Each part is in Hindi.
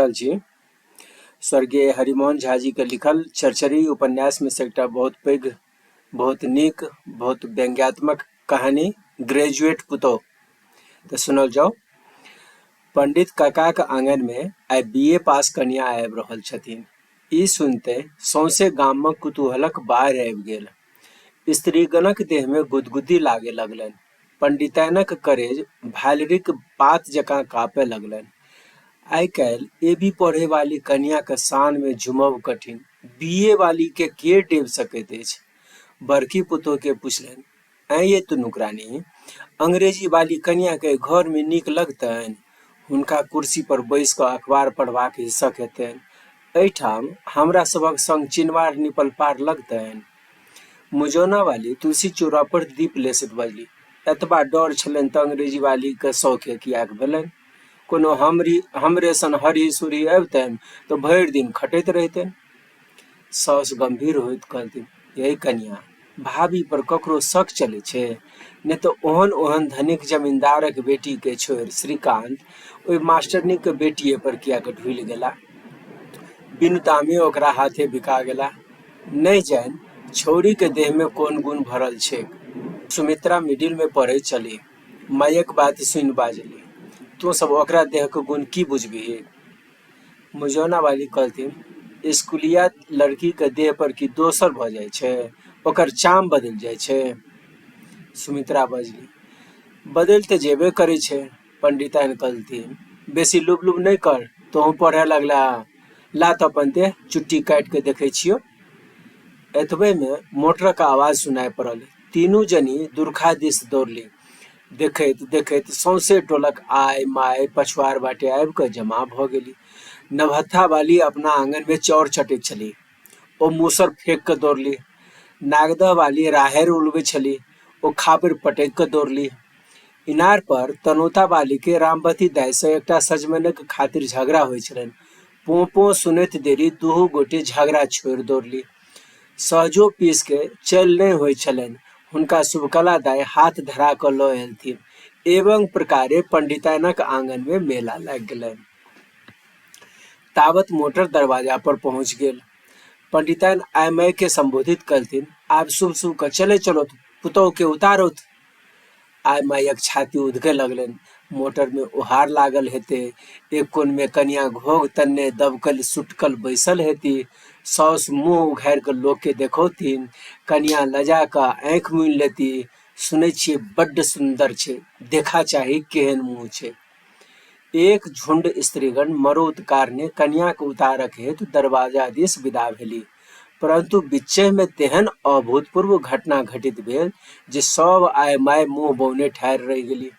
जी स्वर्गीय हरिमोहन झा जी के लिखल चरचरी उपन्यास में से एकटा बहुत पैघ, बहुत नीक, बहुत व्यंग्यात्मक कहानी ग्रेजुएट पुतौह। तो सुनल जाओ। पंडित काका के आंगन में आइ बीए पास कन्या आबि रहल छथिन। ई सुनते सौंसे गाम में कुतूहलक बाढ़ि आबि गेल। स्त्रीगणक देह में गुदगुदी लागे लगलनि। पंडिताइनक करेज भालरिक पात जकाँ काँपे लगलनि। आइ काल्हि एबी पढ़े वाली कन्या के शान में झुमब कठिन। बीए वाली के डेब सकैत अछि? बड़की पुतोह के पुछलनि, ऐ ये तुनुक रानी, अंग्रेजी वाली कन्या के घर में नीक लगतनि? हुनका कुर्सी पर बैस कऽ अखबार पढ़बाक हिस्सक हेतनि। एहिठाम हमरा सभक संग चिनवार निपल पार लगतनि? मुजौना वाली तुलसी चूड़ा पर दीप लेसैत बजली, एतबा डर छलनि तऽ अंग्रेजी वाली के शौखे कियाक भेलनि? कोनो हमरे सन हरी सुरी अबितनि तो भरि दिन खटैत रहितनि। साउस गंभीर होइत कहलथिन, यही कन्या, भाभी पर ककरो शक चले छे? ने तो ओहन ओहन धनिक जमींदारक बेटी के छोड़ि श्रीकांत ओहि मास्टरनी के बेटिए पर कियाक ढुलि गेला? बिनु दामे ओकरा हाथे बिका गेला। नहीं जान छौरी के देह में कोन गुण भरल छे। सुमित्रा मिडिल में पढ़े चली, मायक बात सुन बाजली, तू सब ओकरा देह के गुण की बुझबी? मुजौना वाली कहथिन, स्कूलिया लड़की के देह पर की दोसर भ जाय छे, ओकर चाम बदल जाय छे। सुमित्रा बजली, बदल ते जेबे करे छे। पंडिताइन कहलथिन, बेसी लुब लुब नहीं कर, तोहू पढ़े लगला, ला तो अपन दे, चुट्टी काट के देखे छियो। एतबे में मोटरक आवाज सुनाई पड़ल। तीनू जनी दुर्खा दिस दौड़ली। देखैत देखैत सौंसे टोलक आय माय पछुआर बाटे आबि कऽ जमा भऽ गेली। नवहत्था वाली अपना आंगन में चौर चटैत छली, ओ मूसर फेंक कऽ दौड़ली। नागदह वाली राहैर उलबै छली, ओ खापरि पटकि कऽ दौड़ली। इनार पर तनोता वाली के रामवती दाइ से एकटा सजमनिक खातिर झगड़ा होइ छलनि। पों पों सुनैत देरी दुहू गोटे झगड़ा छोड़ि दौड़ली। सहजो पीस के चल नहीं होइ छलनि, हुनका शुभकला दाइ हाथ धरा कऽ लऽ एलथिन। एवं प्रकारे पंडिताइनक आंगन में मेला लागि गेलनि। तावत मोटर दरवाजा पर पहुंच गेल। पंडिताइन आय माय के संबोधित कलथिन, आब शुभ शुभ कऽ चले चलो, पुतौह के उतारोथ। आय मायक छाती उधके लगलनि। मोटर में ओहार लागल हेते, एक कोन में कनिया घोघ तन्ने दबकल सुटकल बैसल हेती। साउस मुंह उघारि कऽ लोक के देखौथिन, कनिया लजा कऽ आंखि मूनि लेती। सुनै छियै बड्ड सुंदर छे, देखा चाही केहन मुंह छे। एक झुंड स्त्रीगण मरोत कारणे कन्या के उतारक हेतु दरवाजा दिस विदा भेली, परंतु बीचे में तेहन अभूतपूर्व घटना घटित भेल जे सब आय माय मुंह बौने ठाढ़ रहि गेली।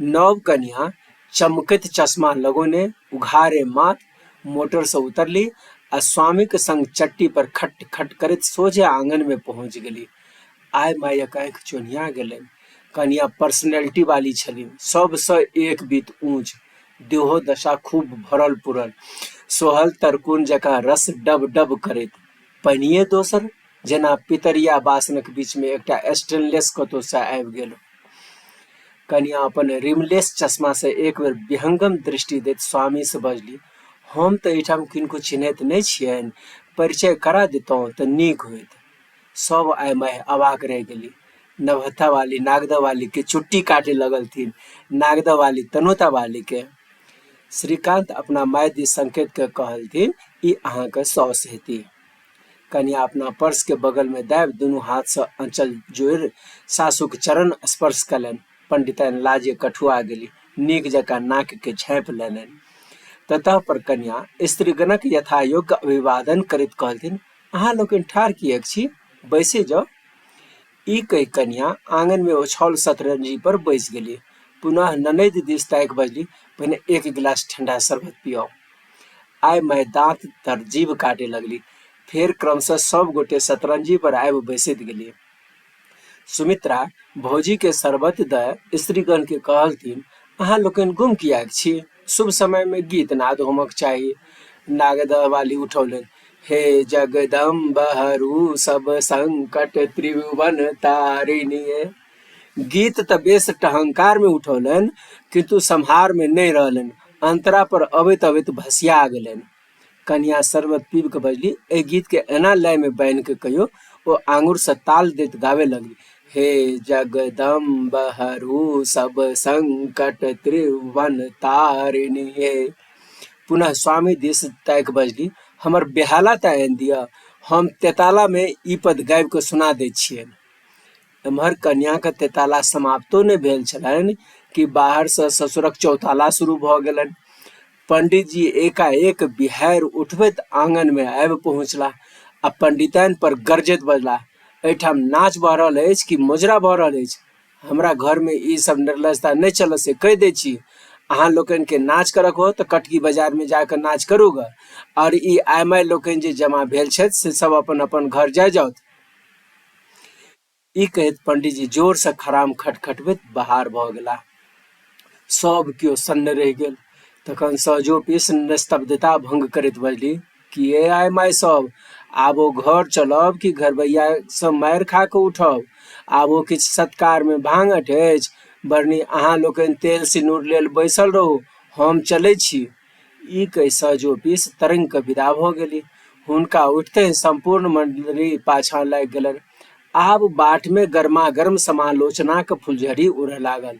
नव कन्या चमकैत चश्मा लगौने उघारे माथ मोटर से उतरली आ स्वामी के संग चट्टी पर खट खट करैत सोझे आंगन में पहुंच गेली। आय मायक आंखि चोन्हिया गेलनि। कन्या पर्सनैलिटी वाली छलीन, सबसँ एक बीत ऊंच, देहो दशा खूब भरल पुरल, सोहल तरकुन जकाँ रस डब डब करैत। पहिनिये दोसर, जेना पितरिया बासनक बीच में एकटा स्टेनलेस कतौ से आबि गेल। कन्या अपन रिमलेस चश्मा से एक बेर विहंगम दृष्टि दैत स्वामी से बजली, हम तऽ एहिठाम किनको चिन्हैत नहीं छियनि, परिचय करा देतौं तऽ नीक होइत। सब आय माय अवाक रह गेली। नवहत्था वाली नागदा वाली के चुट्टी काटे लगलथिन, नागदा वाली तनोता वाली के। श्रीकांत अपना माय दिस संकेत के कहलथिन, ई अहाँ के साउस हेती। कन्या अपना पर्स के बगल में दाबि दुनू हाथ से आंचल जोड़ि सासुक चरण स्पर्श कलनि। पंडिताइन लाजे कठुआ गेली, नीक जकाँ नाक के झाँपि लेलनि। ततः पर कन्या स्त्रीगणक यथायोग्य अभिवादन करैत कहलथिन, अहाँ लोकनि ठाढ़ किएक छी, बैसे जाओ। ई कहि कन्या आंगन में ओछौल शतरंजी पर बैस गेली। पुनः ननद दिस ताकि बजली, पहिने एक गिलास ठंडा शरबत पियाओ। आय माय दांत तर जीभ काटे लगली। फेर क्रमशः सब गोटे शतरंजी पर आबि बैसैत गेली। सुमित्रा भौजी के शरबत दऽ स्त्रीगण के कहलथिन, अहाँ लोकनि गुम कियाक छी? शुभ समय में गीत नाद होमक चाही। नागदह वाली उठौलनि, हे जगदम्ब हरू सब संकट त्रिभुवन तारिणी। गीत तऽ बेस टहंकार में उठौलनि, किंतु संहार में नहीं रहलनि। अंतरा पर अबैत अबैत भसिया गेलनि। कन्या शरबत पीब के बजली, एहि गीत के एना लय में बान्हि के कहियो। ओ आंगुर से ताल दैत गावे लगली, हे जगदम्ब हरू सब संकट त्रिभुवन तारिणी हे। पुनः स्वामी दिस ताकि बजली, हमर बेहाला तऽ आनि दिअ, हम तेताला में ई पद गाबि के सुना दै छियनि। एम्हर कन्या के तेताला समाप्तो नहि भेल छलनि कि बाहर से ससुरक चौताला शुरू भऽ गेलनि। पंडित जी एकाएक बिहारि उठबैत आंगन में आबि पहुँचला आ पंडिताइन पर गरजैत बजला, एहिठाम नाच भऽ रहल अछि कि मोजरा भऽ रहल अछि? हमरा घर में ई सब निर्लजता नहि चलत से कहि दै छी। अहाँ लोकनि के नाच करक हो तऽ कटकी बाजार में जाकर नाच करू ग, और ई आय माय लोकनि जे जमा भेल छथि से सब अपन अपन घर जाय जाउथ। ई कहैत पंडित जी जोर से खराम खटखटबैत बाहर भऽ गेला। सब केओ सन्न रहि गेल। तखन सहजोपीस निस्तब्धता भंग करैत बजली, कि आय माय सब, आब ओ घर चलब कि घरबैया से मारि खा के उठब? आब ओ किछु सत्कार में भांगट अछि? बरनी अहाँ लोकनि तेल सिनूर लेल बैसल रहू, हम चलै छी। ई कहि सहजोपीस तरंग के विदा भऽ गेली। हुनका उठते संपूर्ण मंडली पाछा लागि गेलनि। आब बाट में गर्मा गर्म समालोचना के फुलझड़ी उड़य लागल।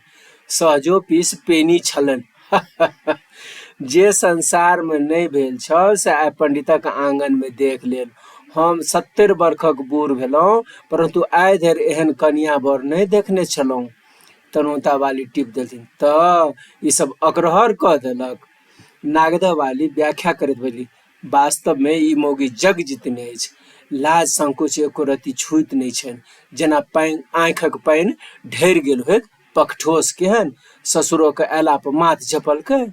सहजोपीस पेनी छलनि। जे संसार में नहीं भेल छल से आइ पंडितक आंगन में देख लेल। हम 70 वर्षक बूढ़ भेलहुँ, परंतु आइ धरि एहन कनिया बर नहीं देखने छलहुँ। तनोता वाली टिप देलथिन, तऽ ई सब अग्रहर कह देलक। नागदा वाली व्याख्या करैत बजली, वास्तव में ई मौगी जग जितने अछि। लाज संकोच एको रत्ती छूइत नहीं छनि। जेना पानि आँखिक पानि ढरि गेल होइत, पकठोस केहन, ससुरो के अयला पर माथ झपलकै।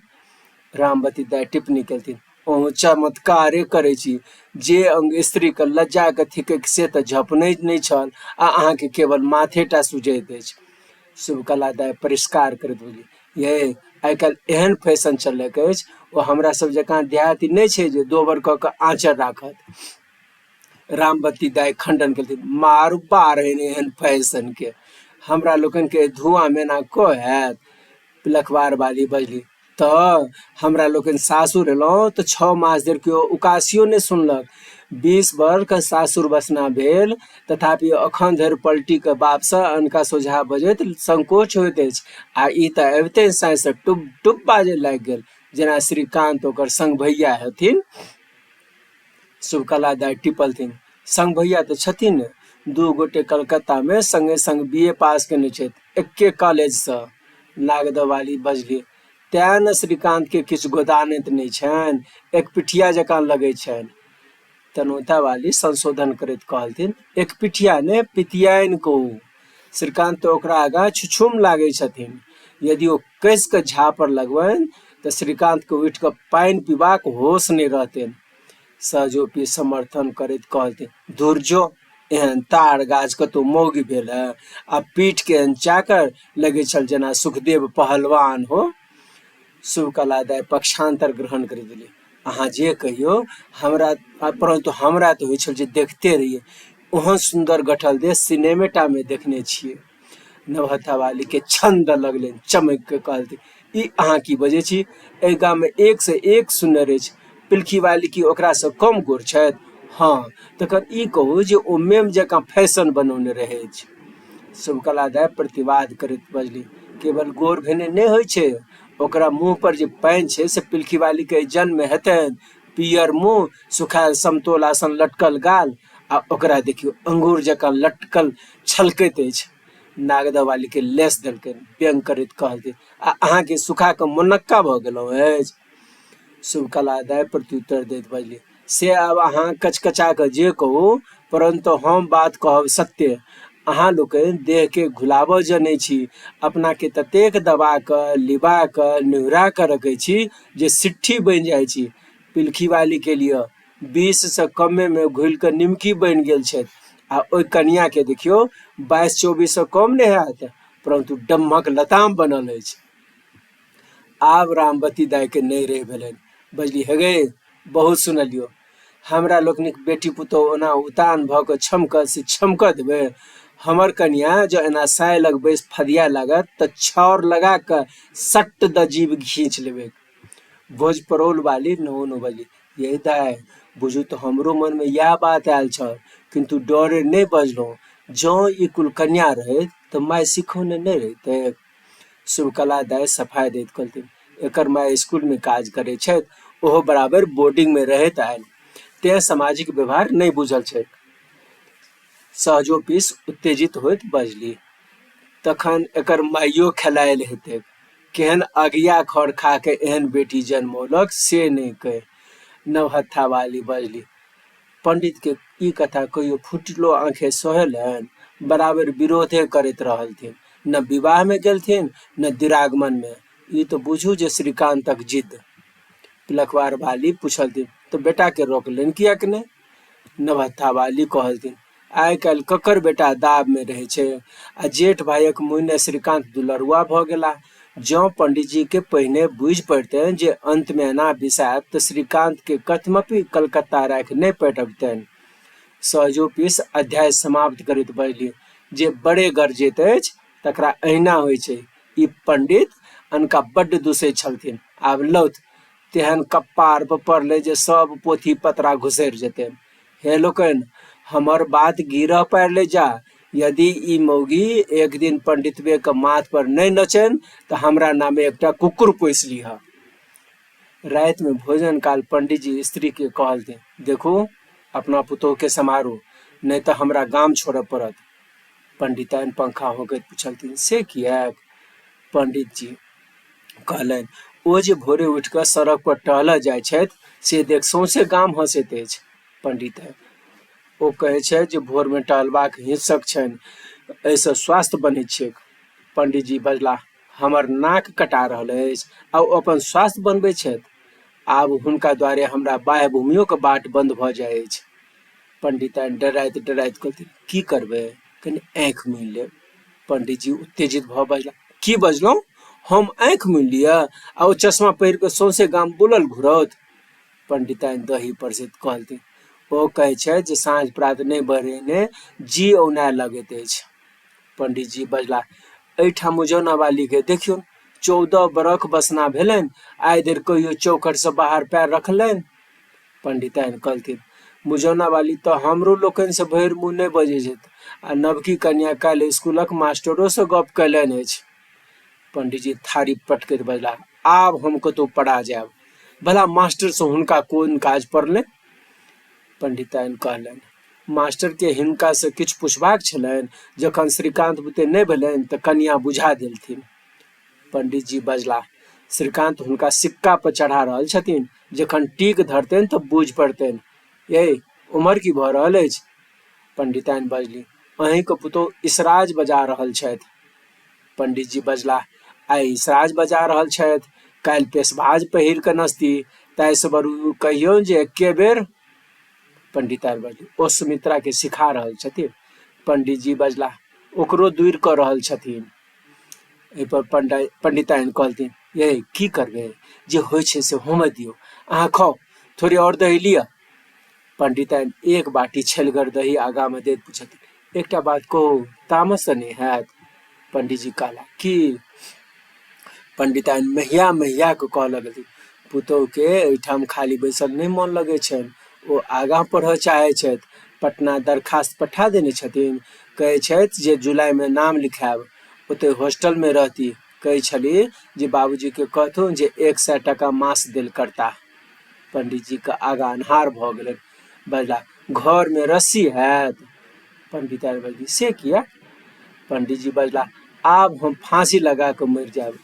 रामवती दाई टिप्पणी केलथिन, ओहो चमत्कारे करै छी। जे अंग स्त्री के लज्जा के थिकैक से तऽ झपने नहीं छल, आ अहाँ के केवल माथेटा सुझैत अछि। शुभकला दाई परिष्कार करैत बोली, ये आइ काल्हि एहन फैशन चलैक अछि, ओ हमरा सब जकाँ देहाती नहीं छै जे दोबर कऽ के आँचर राखत। रामवती दाई खंडन केलथिन, मारू बारहनि एहन फैशन के, हमरा लोकनि के धुआं मेना कऽ हैत। पिलखवार वाली बजली, तऽ हमरा लोकनि सासुर एलहुँ तऽ 6 मास धरि केओ उकासियो नहि सुनलक। 20 वर्ष के सासुर बसना भेल, तथापि अखन धरि पलटी के बाप से अनका सोझा बजैत संकोच होइत अछि। आ ई तऽ अबिते साँझ से टुब टुब बाजे लागि गेल, जेना श्रीकांत ओकर संग भैया हेथिन। शुभकला दाई टिपलथिन, संग भैया तऽ छथिन, 2 गोटे कलकत्ता में संगे संग BA पास केने छथि, एक्के कॉलेज से। नागदा वाली बजली, तें न श्रीकांत के किछु गोदानैत नहीं छनि, एक पिठिया जकाँ लगै छनि। तनोता वाली संशोधन करैत कहलथिन, एक पिठिया ने पितियाइन कहू। श्रीकांत तो ओकरा आगा छुछुम लागै छथिन। यदि ओ कस के झापर लगबनि तऽ श्रीकांत के उठि के पानि पीबाक होश नहीं रहतनि। सहजोपी समर्थन करैत कहलथिन, धुर्जो, एहन ताड़ गाछ कतौ मौगी भेल है, आ पीठ के एहन चाकर लगे छल जेना सुखदेव पहलवान हो। शुभकला दाई पक्षांतर ग्रहण कर दिली, अहाँ जे कहियो, हमरा परंतु हमरा तो होइ छल जे देखते रहिए। ओहन सुंदर गठल देह सिनेमेटा में देखने छिए। नवहथा वाली के छंद लगलनि, चमक के कहलथिन, ई अहाँ की बजै छी? एहि गाम में 1 से 1 सुंदर अछि। पिलखी वाली की ओकरा से कम गोर छथि? हाँ, तखन ई कहू जे ओ मेम जकाँ फैशन बनौने रहै अछि। शुभकला दाई प्रतिवाद करैत बजली, केवल गोर भेने नहीं होइ छै, ओकरा मुंह पर जे पानि छै से पिलखी वाली के जन्म में हेतनि। पियर मुंह, सुखायल समतोला सन लटकल गाल, आ ओकरा देखियो अंगूर जकाँ लटकल छलकैत अछि। नागदा वाली के लेस देलकनि, व्यंग करैत कहलथिन, आ अहाँ के सुखा के मुनक्का भऽ गेलहुँ अछि। शुभकला दाई प्रत्युत्तर दैत बजली, से आब अहाँ कचकचा के जे कहू, परंतु हम बात कहब सत्य। अहाँ लोकनि देह के घुलाबऽ जनै छी, अपना के ततेक दबा कऽ लिबा कऽ निहुरा कऽ रखै छी जे सिट्ठी बनि जाइ छी। पिलखी वाली के लिए 20 से कमे में घुल के निमकी बनि गेल छथि, आ ओहि कनिया के देखियो 22-24 से कम नहीं हैत, परंतु डम्मक लताम बनल अछि। आब रामवती दाई के नहीं रहि भेलनि, बजली, हेगे बहुत सुनलियो, हमरा लोकनिक बेटी पुतौह ओना उतान भऽ कऽ छमकत से छमकऽ देबै? हमर कनिया जो एना साय लग बैस फदिया लागत तऽ छौर लगा कऽ सट्ट द जीभ खींच लेबै। भोज परोल वाली नहो न बजली, यही दाय बुझू तो हमरो मन में यह बात आयल छल, किंतु डरे नहीं बजलहुँ। जँ ई कुल कन्या रहैत तऽ माय सिखौने नहीं रहितै। शुभकला दाय सफाई दैत कहलथिन, एकर माय स्कूल में काज करै छथि, ओहो बराबर बोर्डिंग में रहैत आयल, तें सामाजिक व्यवहार नहीं बुझल छैक। सहजो पीस उत्तेजित होइत बजली, तखन एकर माइयो खेलायल हेतै, केहन अगिया खर खा के एहन बेटी जन्मौलक से नहीं कहे। नवहत्था वाली बजली, पंडित के ई कथा कहियो फुटलो आंखें सहेलन, बराबर विरोधे करैत रहलथिन, न विवाह में गेलथिन न दिरागमन में। ई तो बुझू जे श्रीकांतक जिद। पिलखवार वाली पूछलथिन, तो बेटा के रोकलनि किएक नहीं? नवहत्था वाली कहलथिन, आइ काल्हि ककर बेटा दाब में रहे छै, आ जेठ भाइक मुँहे श्रीकांत दुलरुआ भ गेला। जँ पंडित जी के पहिने बुझि पड़तनि जे अंत में एना बिसायत तऽ श्रीकांत के कथमपि कलकत्ता राखि नहीं पठबितनि। सहजो पीस अध्याय समाप्त करैत बजली, जे बड़े गरजैत अछि तकरा अहिना होइ छै। ई पंडित अनका बड्ड दुसै छलथिन, आब लौथ तेहन कप्पार पर पड़लै जे सब पोथी पतरा घुसरि जेतनि। हे लोकनि, हमर बात गिरह पारि ले जा। यदि ई मौगी एक दिन पंडितवे के माथ पर नहीं नचन तऽ हमरा नामे एकटा कुकुर पोसि लीह। रात में भोजन काल पंडित जी स्त्री के कहलथिन, देखू अपना पुतोह के समारू, नहीं तो हमरा गाम छोड़े पड़त। पंडिताइन पंखा होकैत पूछलथिन, से किएक? पंडित जी कहलनि, ओ जे भोरे उठि कऽ सड़क पर टहलऽ जाइ छथि से देख सौंसे गाम हंसैत अछि। पंडिताइन, ओ कहै छै जे भोर में टहलबाक हिंसक छनि, एहिसँ स्वास्थ्य बनैत छैक। पंडित जी बजलाह, हमर नाक कटा रहल अछि आ ओ अपन स्वास्थ्य बनबै छथि। आब हुनका द्वारे हमरा बाह्य भूमियों के बाट बंद भऽ जाइ अछि। पंडिताइन डराइत डराइत कहलथिन, की करबै? कनि आँखि मूनि लेब। पंडित जी उत्तेजित भऽ बजला, की बजलहुँ? हम आँखि मूनि लिअ आ ओ चश्मा पहिर कऽ सौंसे गाम बुलल घुरौत? पंडिताइन दही परसैत कहलथिन, ओ कहै छै जे साँझ प्रात नहीं बरहेने जी औनाय लगैत अछि। पंडित जी बजला, एहिठाम मुजौना वाली के देखियौ, 14 बरख बसना भेलनि, आइ धरि कहियो चौखट से बाहर पैर रखलनि। पंडिताइन कहलथिन, मुजौना वाली तो हमरो लोकनि से भरि मुँह नहीं बजै छथि, आ नवकी कन्या काल्हि स्कूलक मास्टरो से गप कयलनि अछि। पंडित जी थारी पटकैत बजला, आब हम कतहु पड़ा जायब, भला मास्टर से हुनका कोन काज पड़लनि? पंडिताइन कहलनि, मास्टर के हिनका से किछु पुछबाक छलनि, जखन श्रीकांत बुते नहीं भेलनि तऽ कनिया बुझा देलथिन। पंडित जी बजला, श्रीकांत हुनका सिक्का पर चढ़ा रहल छथिन, जखन टीक धरतनि तऽ बूझ पड़तनि। ये उमर की भऽ रहल अछि? पंडिताइन बजली, अहींके पुतोह इसराज बजा रहल छथि। पंडित जी बजला, आइ इसराज बजा रहल छथि, काल्हि पेशबाज पहिर कऽ नचती, ताहिसँ बरू कहियौन जे एके बेर। पंडिताइन बजली, ओ सुमित्रा के सिखा रहल छथिन। पंडित जी बजला, ओकरो दूर कऽ रहल छथिन। एहि पर पंडिताइन कहलथिन, ये की करबै, जे होइ छै से होमय दियौ, अहाँ खाउ, थोड़ी और दही लिअ। पंडिताइन एक बाटी छलगर दही आगा में दैत पूछलथिन, एकटा बात कहू, तामस तऽ नहि हैत? पंडित जी कहला, की? पंडिताइन महिया महिया के कहऽ लगलथिन, पुतोह के एहिठाम खाली बैसल नहीं मोन लगै छनि, ओ आगाँ पढ़ऽ चाहै छथि, पटना दरखास्त पठा देने छथिन, कहै छथि जे जुलाई में नाम लिखायब, ओते हॉस्टल में रहती, कहै छली जे बाबूजी के कहथुन जे 100 टका मास देल करता। पंडित जी के आगा अन्हार भऽ गेलनि, बजला, घर में रस्सी हैत? पंडिताइन बजली, से किया? पंडित जी बजला, आब हम फांसी लगा कऽ मरि जायब।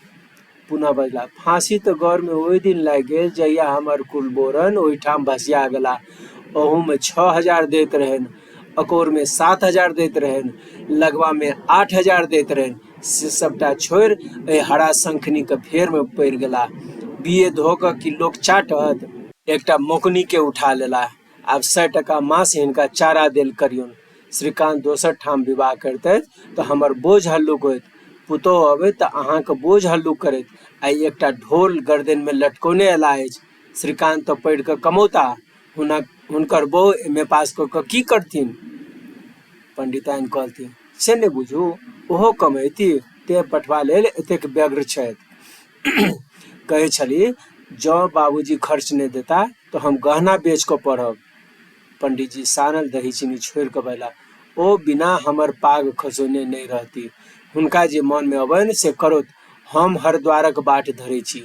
पुनः बजला, फांसी तऽ घर में ओहि दिन लागि गेल जहिया हमर कुलबोरन ओहिठाम भसिया गेला, ओहू में 6000 दैत रहनि, अकोर में 7000 दैत रहनि, लगवा में 8000 दैत रहनि, से सबटा छोड़ि एहि हरा शंखनी के फेर में पड़ि गेला। बीए धो कऽ की लोक चाटत? एकटा मोकनी के उठा लेला। आब 100 टका मास हिनका चारा देल करियौन। श्रीकांत दोसर ठाम विवाह करतैथ तऽ हमर बोझ हल्लुक होइत, पुतोह अबै तऽ अहाँके बोझ हल्लुक करैत। आइ एकटा ढोल गर्दन में लटकौने अयला अछि, श्रीकांत तऽ पढ़ि कऽ कमौता, हुनकर बहू एम.ए. पास कऽ कऽ की करथिन? पंडिताइन कहलथिन, से नहि बुझू, ओहो कमैती, तेँ पठवा लेल एतेक व्यग्र छथि। कहै छली जौ बाबूजी खर्च नहीं देता तो हम गहना बेच कर पढ़ब। पंडित जी सानल दही चीनी छोड़ के बैला। ओ बिना हमर पाग खसोने नहीं रहती। हुनका जे मन में अबैन से करोत, हम हरद्वारक बाट धरे छी।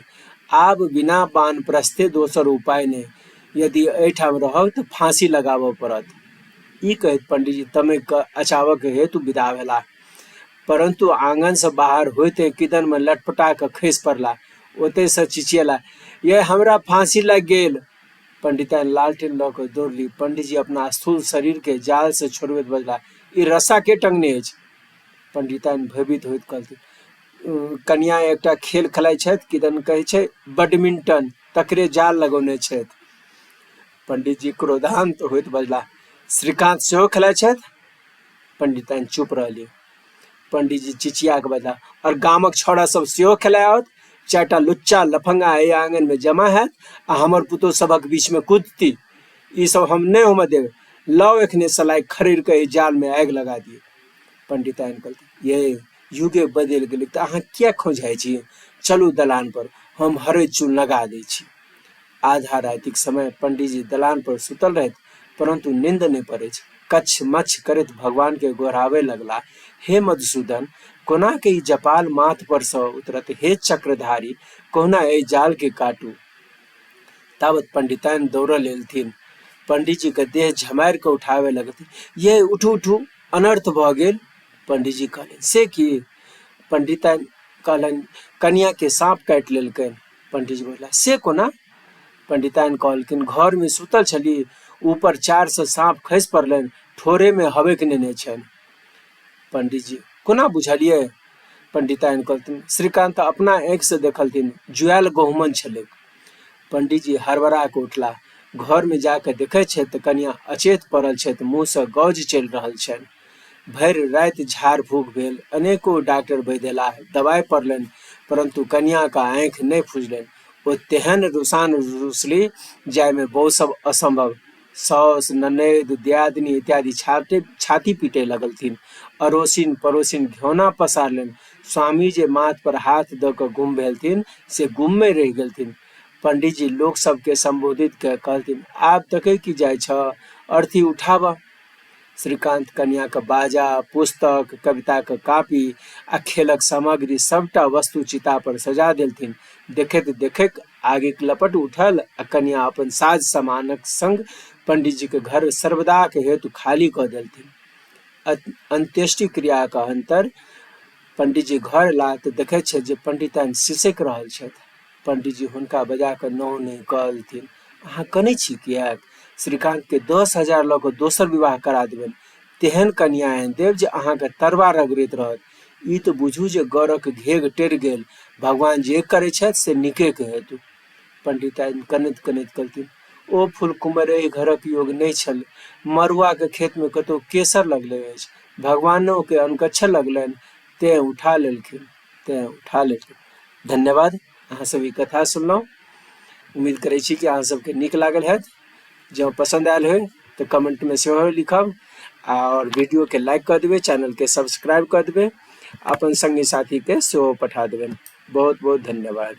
आब बिना बान प्रस्थे दोसर उपाय नहीं। यदि एठाम रहब तो फांसी लगाबऽ पड़त। ई कहैत पंडित जी तमे अचावक हेतु विदा भेला। परंतु आंगन से बाहर होते किदन में लटपटा के खसि पड़ला। ओते से चिचियला, ये हमरा फांसी लग गेल। पंडिताइन लालटेन लऽ कऽ दौड़ली। पंडित जी अपना स्थूल शरीर के जाल से छोड़बैत बजला, ई रस्सा के टंगने अछि। पंडिताइन भयभीत होइत कहलथिन, कन्या एकटा खेल खेलाइ छथि, किदन कहै छै बैडमिंटन, तकरे जाल लगौने छथि। पंडित जी क्रोधान्त होइत बजला, श्रीकांत सेहो खेलाइ छथि। पंडिताइन चुप रहली। पंडित जी चिचिया के बजला, और गामक छौड़ा सब सेहो खेलायत। 4टा लुच्चा लफंगा एहि आंगन में जमा हैत आ हमर पुतोह सभक बीच में कूदती। ई सब हम नहीं होमे देब। लाओ एखने सलाई खरीद के एहि जाल में आगि लगा दिए। पंडिताइन कहलथिन, ये युगे बदलि गेलै तऽ अहाँ किया खोझाइ छी? चलू दलान पर, हम हरैद चून लगा दै छी। आधा रातिक समय पंडित जी दलान पर सुतल रहैत, परंतु नींद नहीं पड़ै छै। कच्छ मच्छ करैत भगवान के गोहरावे लगला, हे मधुसूदन, कोना के ई जपाल माथ पर सँ उतरत? हे चक्रधारी, कोना एहि जाल के काटू। तावत पंडिताइन दौड़ल एलथिन। पंडित जी के देह झमारि के उठावे लगथिन। ये उठू उठू, अनर्थ भऽ गेल। पंडित जी कहलनि, से की? पंडिताइन कहलनि, कन्या के सांप काटि लेलकनि। पंडित जी बोला, से कोना? पंडिताइन कहलखिन, घर में सुतल छली, ऊपर 4 से सांप खसि पड़लनि, ठोरे में हबैक नेने छनि। पंडित जी, कोना बुझलियै? पंडिताइन कहलथिन, श्रीकांत अपना आँखि से देखलथिन, जुआल गहुमन छलै। पंडित जी हड़बड़ा के उठला। घर में जाके देखै छै तऽ कन्या अचेत पड़ल छै, मुँह से गौज चलि रहल छनि। भरि राति झाड़ फूक भेल, अनेको डॉक्टर बहदेला, दवाई पड़लनि, परंतु कन्या का आँखि नहीं फुजलनि। ओ तेहन रुसान रुसली जायमे बहु सब असंभव। साउस ननैद दियादिनी इत्यादि छाती पीटे लगलथिन। अड़ोसिन पड़ोसिन घिनौना पसारलनि। स्वामी जे माथ पर हाथ दऽ कऽ गुम भेलथिन से गुम में रहि गेलथिन। पंडित जी लोक सबके संबोधित के कहलथिन, आब तकै की जाइ छ, अर्थी उठाबऽ। श्रीकांत कन्या के बाजा, पुस्तक, कविता के कॉपी आ खेलक सामग्री सबटा वस्तु चिता पर सजा देलथिन। देखैत देखैत आगिक लपट उठल आ कन्या अपन साज सामानक संग पंडित जी के घर सर्वदा के हेतु खाली कऽ देलथिन। अंत्येष्टि क्रिया के अंतर पंडित जी घर ला तऽ देखै छै जे पंडिताइन सिसैक रहल छथि। पंडित जी हुनका बजा कऽ नौ नहीं कहलथिन, अहाँ कनै छी किएक? श्रीकांत के 10,000 लऽ कऽ दोसर विवाह करा देबनि। तेहन कन्या एहन देव जे अहाँके तरवा रगड़ैत रहत। ई तऽ बुझू जे गौरक घेग टेढ़ गेल। भगवान जे करै छथि से नीके के हेतु। पंडिताइन कनैत कनैत कहलथिन, ओ फूलकुमार एहि घरक योग नहीं छल। मड़ुआ के खेत में कतौ केसर लगले अछि। भगवानो के अनकच्छ लगलनि, तें उठा लेलखिन। धन्यवाद, अहाँ सब ई कथा सुनलहुँ। उम्मीद करै छी कि अहाँ सबके नीक लागल हैत। जँ पसंद आयल हो तो कमेंट में सेहो लिखब, और वीडियो के लाइक कर देबै, चैनल के सब्सक्राइब कर देबै, अपन संगी साथी के सेहो पठा देबै। बहुत बहुत धन्यवाद।